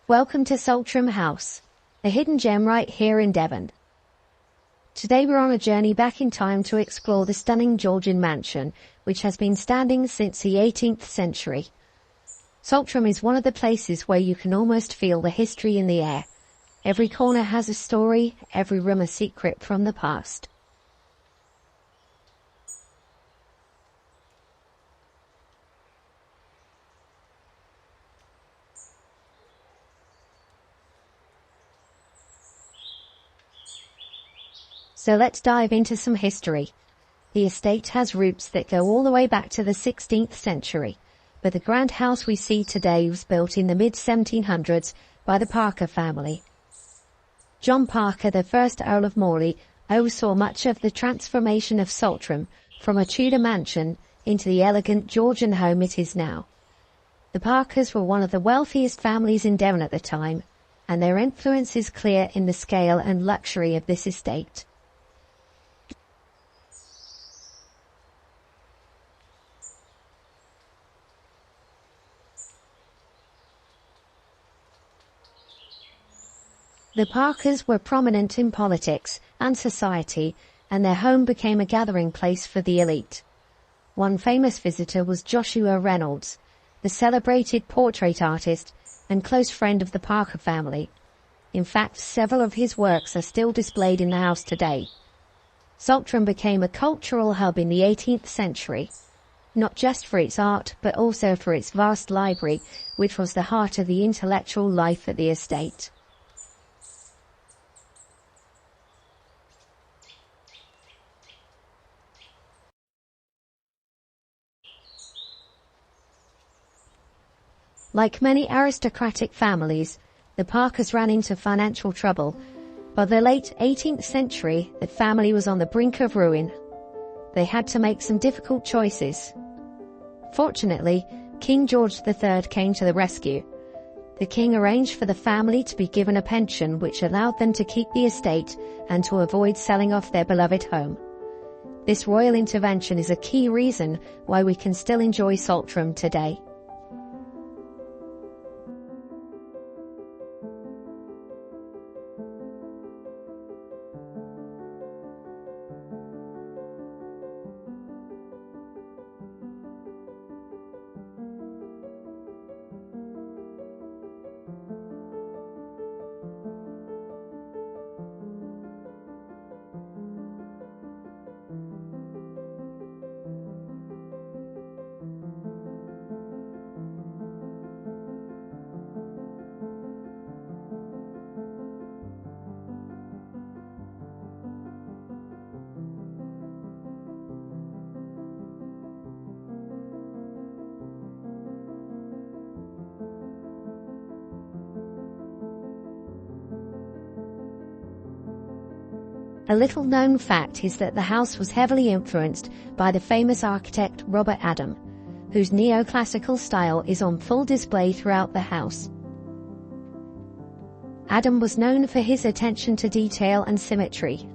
Welcome to Saltram House, a hidden gem right here in Devon. Today we're on a journey back in time to explore the stunning Georgian mansion, which has been standing since the 18th century. Saltram is one of the places where you can almost feel the history in the air. Every corner has a story, every room a secret from the past. So let's dive into some history. The estate has roots that go all the way back to the 16th century, but the grand house we see today was built in the mid-1700s by the Parker family. John Parker, the first Earl of Morley, oversaw much of the transformation of Saltram from a Tudor mansion into the elegant Georgian home it is now. The Parkers were one of the wealthiest families in Devon at the time, and their influence is clear in the scale and luxury of this estate. The Parkers were prominent in politics and society, and their home became a gathering place for the elite. One famous visitor was Joshua Reynolds, the celebrated portrait artist and close friend of the Parker family. In fact, several of his works are still displayed in the house today. Saltram became a cultural hub in the 18th century, not just for its art, but also for its vast library, which was the heart of the intellectual life at the estate. Like many aristocratic families, the Parkers ran into financial trouble. By the late 18th century, the family was on the brink of ruin. They had to make some difficult choices. Fortunately, King George III came to the rescue. The king arranged for the family to be given a pension which allowed them to keep the estate and to avoid selling off their beloved home. This royal intervention is a key reason why we can still enjoy Saltram today. A little-known fact is that the house was heavily influenced by the famous architect Robert Adam, whose neoclassical style is on full display throughout the house. Adam was known for his attention to detail and symmetry,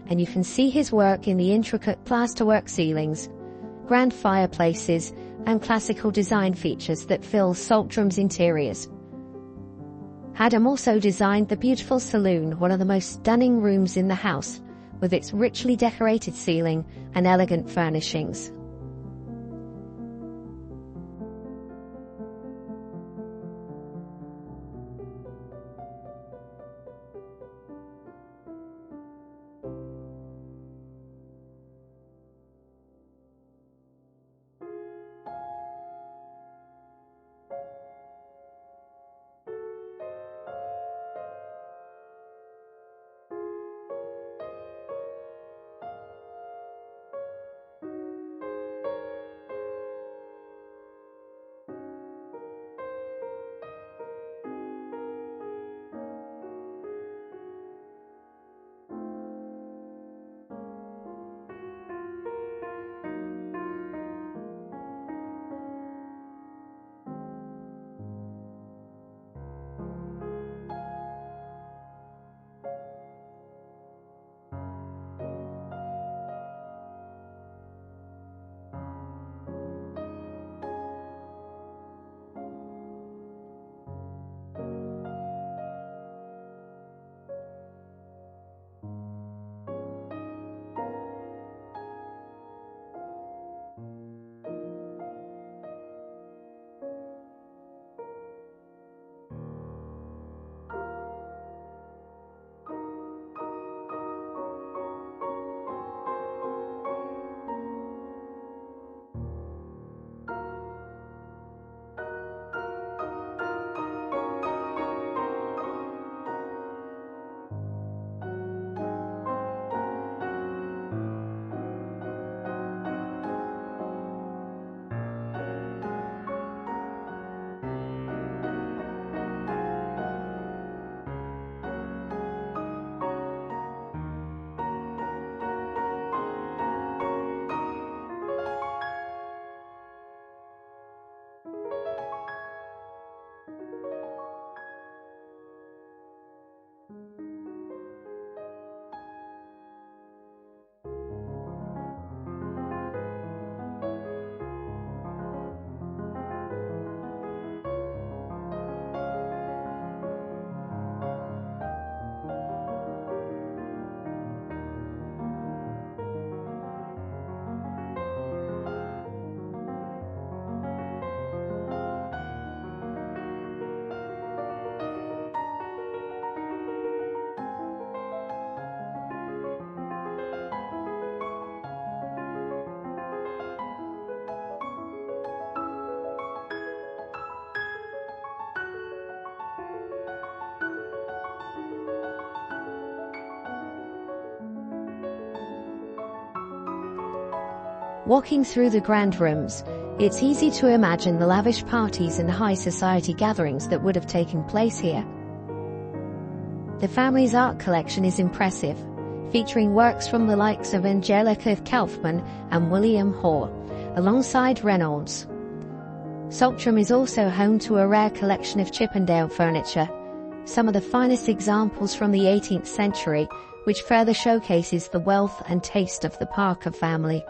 and you can see his work in the intricate plasterwork ceilings, grand fireplaces, and classical design features that fill Saltram's interiors. Adam also designed the beautiful saloon, one of the most stunning rooms in the house, with its richly decorated ceiling and elegant furnishings. Walking through the grand rooms, it's easy to imagine the lavish parties and high society gatherings that would have taken place here. The family's art collection is impressive, featuring works from the likes of Angelica Kauffman and William Hall, alongside Reynolds. Saltram is also home to a rare collection of Chippendale furniture, some of the finest examples from the 18th century, which further showcases the wealth and taste of the Parker family.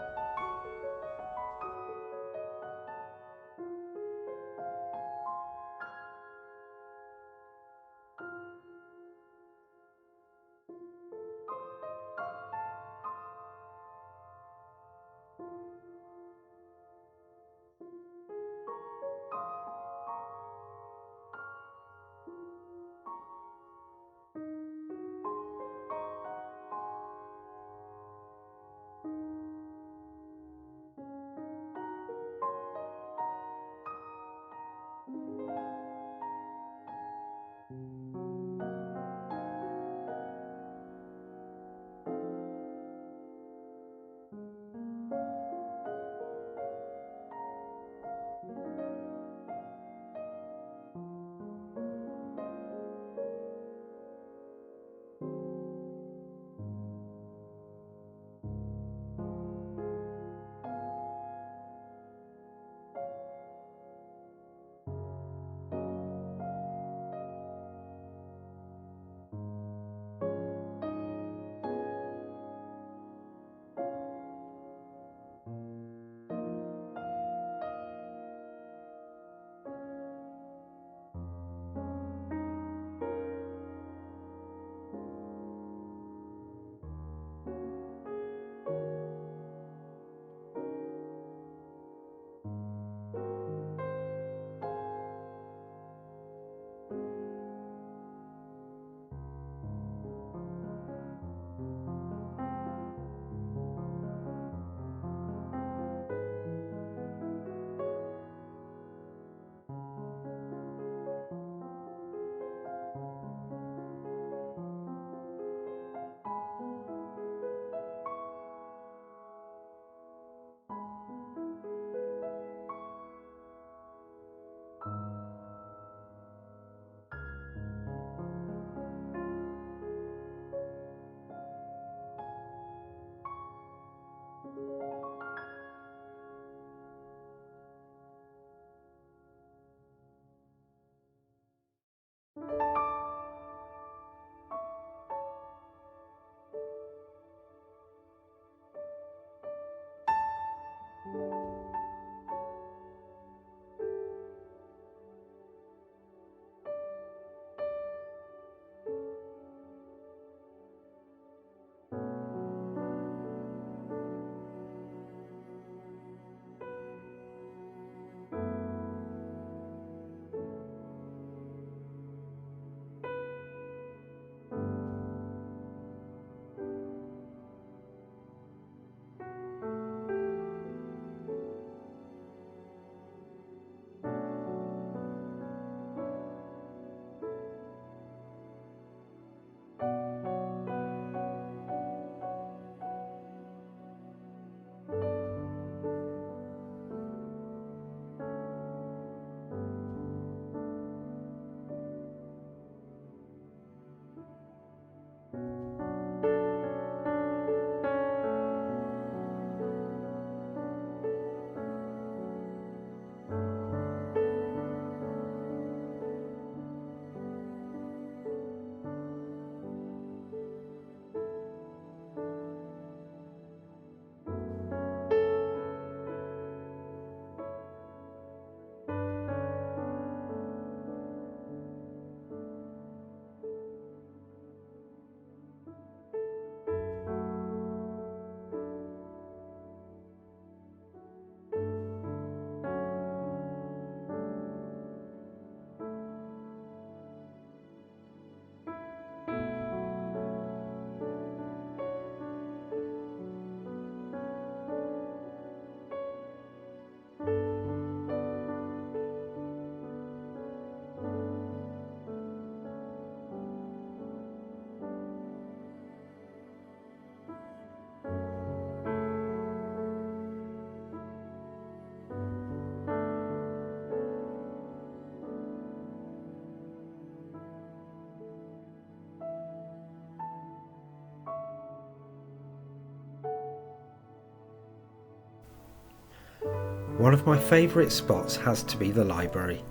One of my favourite spots has to be the library.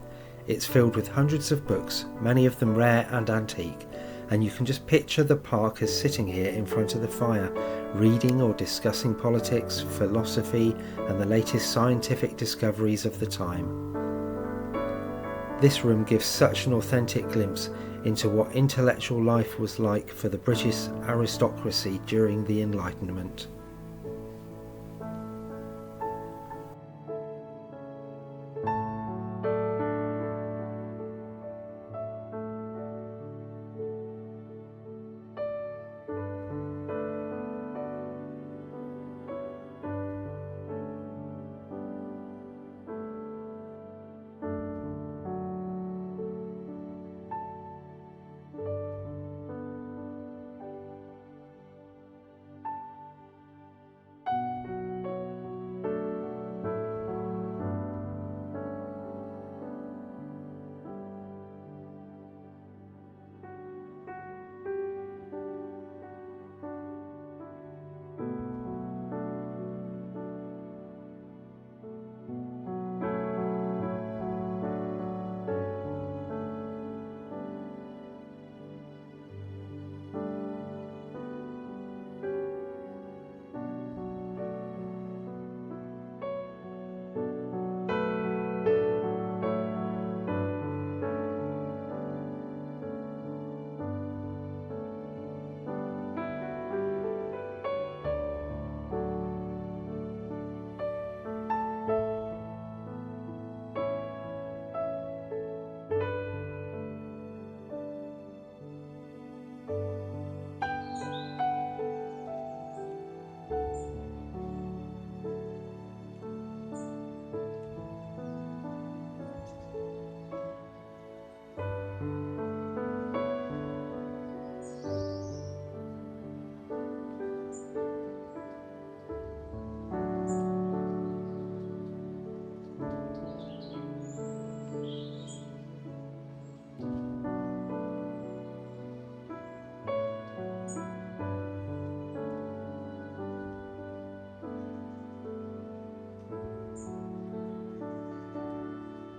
It's filled with hundreds of books, many of them rare and antique, and you can just picture the parkers sitting here in front of the fire, reading or discussing politics, philosophy and the latest scientific discoveries of the time. This room gives such an authentic glimpse into what intellectual life was like for the British aristocracy during the Enlightenment.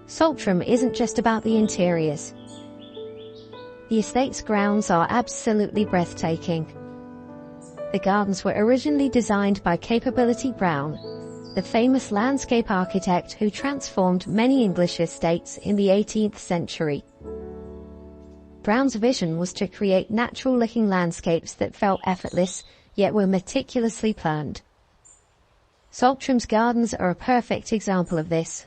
Saltram isn't just about the interiors. The estate's grounds are absolutely breathtaking. The gardens were originally designed by Capability Brown, the famous landscape architect who transformed many English estates in the 18th century. Brown's vision was to create natural-looking landscapes that felt effortless, yet were meticulously planned. Saltram's gardens are a perfect example of this.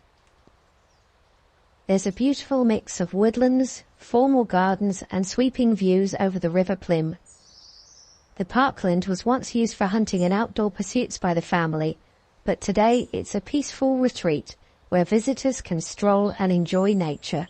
There's a beautiful mix of woodlands, formal gardens and sweeping views over the River Plym. The parkland was once used for hunting and outdoor pursuits by the family, but today it's a peaceful retreat where visitors can stroll and enjoy nature.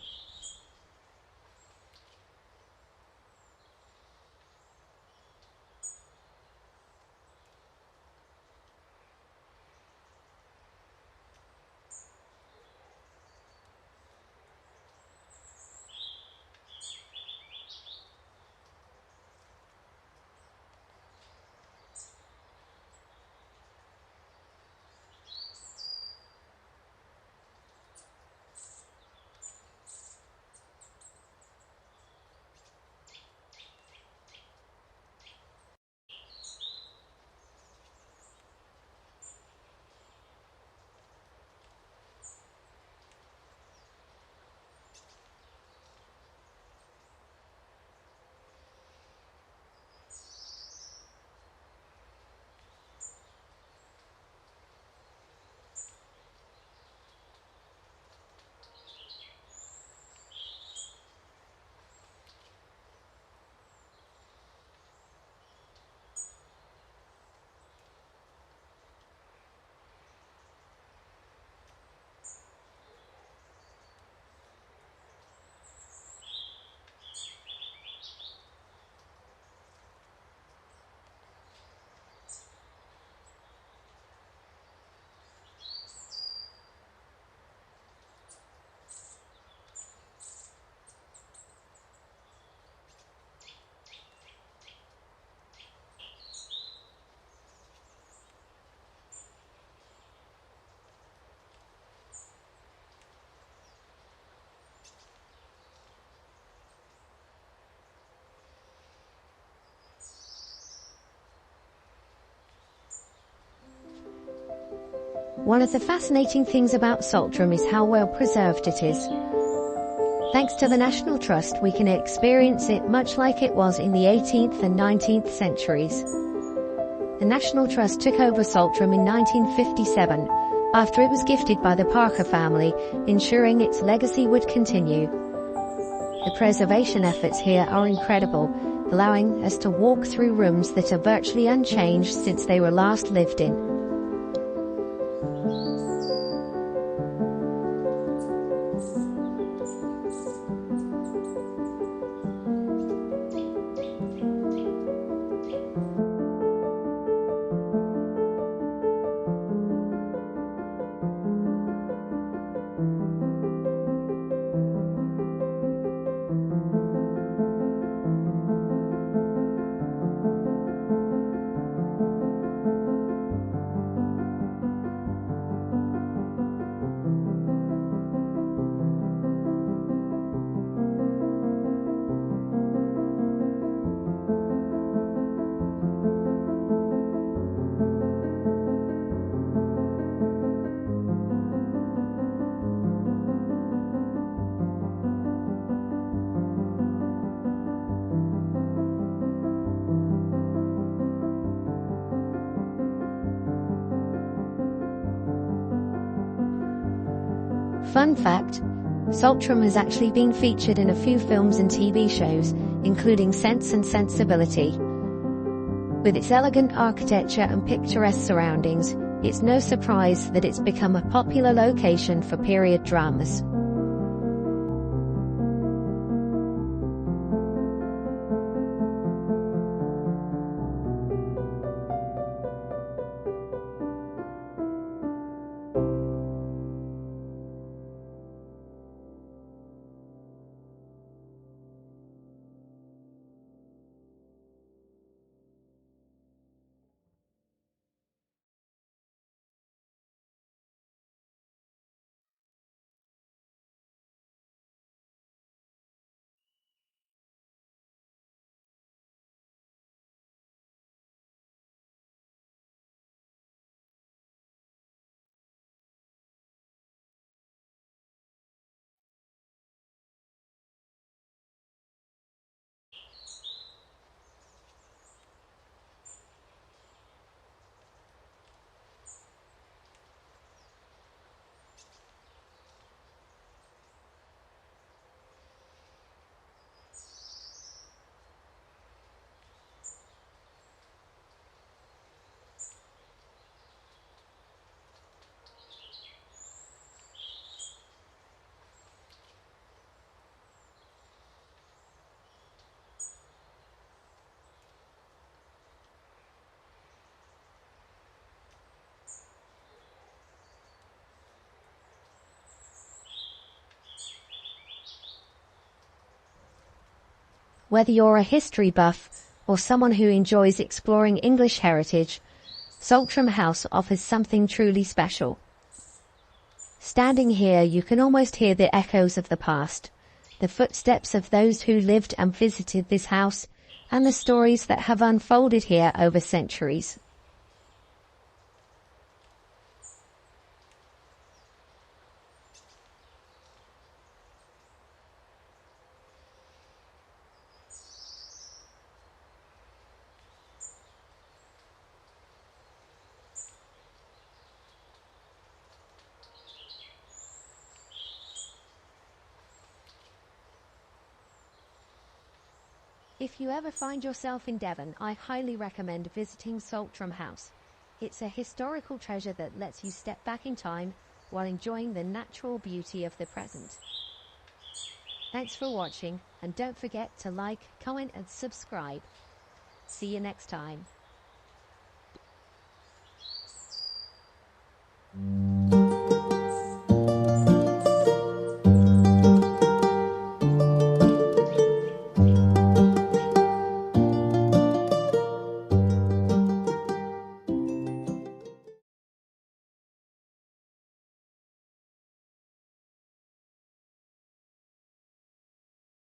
One of the fascinating things about Saltram is how well preserved it is. Thanks to the National Trust, we can experience it much like it was in the 18th and 19th centuries. The National Trust took over Saltram in 1957, after it was gifted by the Parker family, ensuring its legacy would continue. The preservation efforts here are incredible, allowing us to walk through rooms that are virtually unchanged since they were last lived in. Fun fact, Saltram has actually been featured in a few films and TV shows, including Sense and Sensibility. With its elegant architecture and picturesque surroundings, it's no surprise that it's become a popular location for period dramas. Whether you're a history buff or someone who enjoys exploring English heritage, Saltram House offers something truly special. Standing here, you can almost hear the echoes of the past, the footsteps of those who lived and visited this house, and the stories that have unfolded here over centuries. If you ever find yourself in Devon, I highly recommend visiting Saltram House. It's a historical treasure that lets you step back in time while enjoying the natural beauty of the present. Thanks for watching, and don't forget to like, comment and subscribe. See you next time.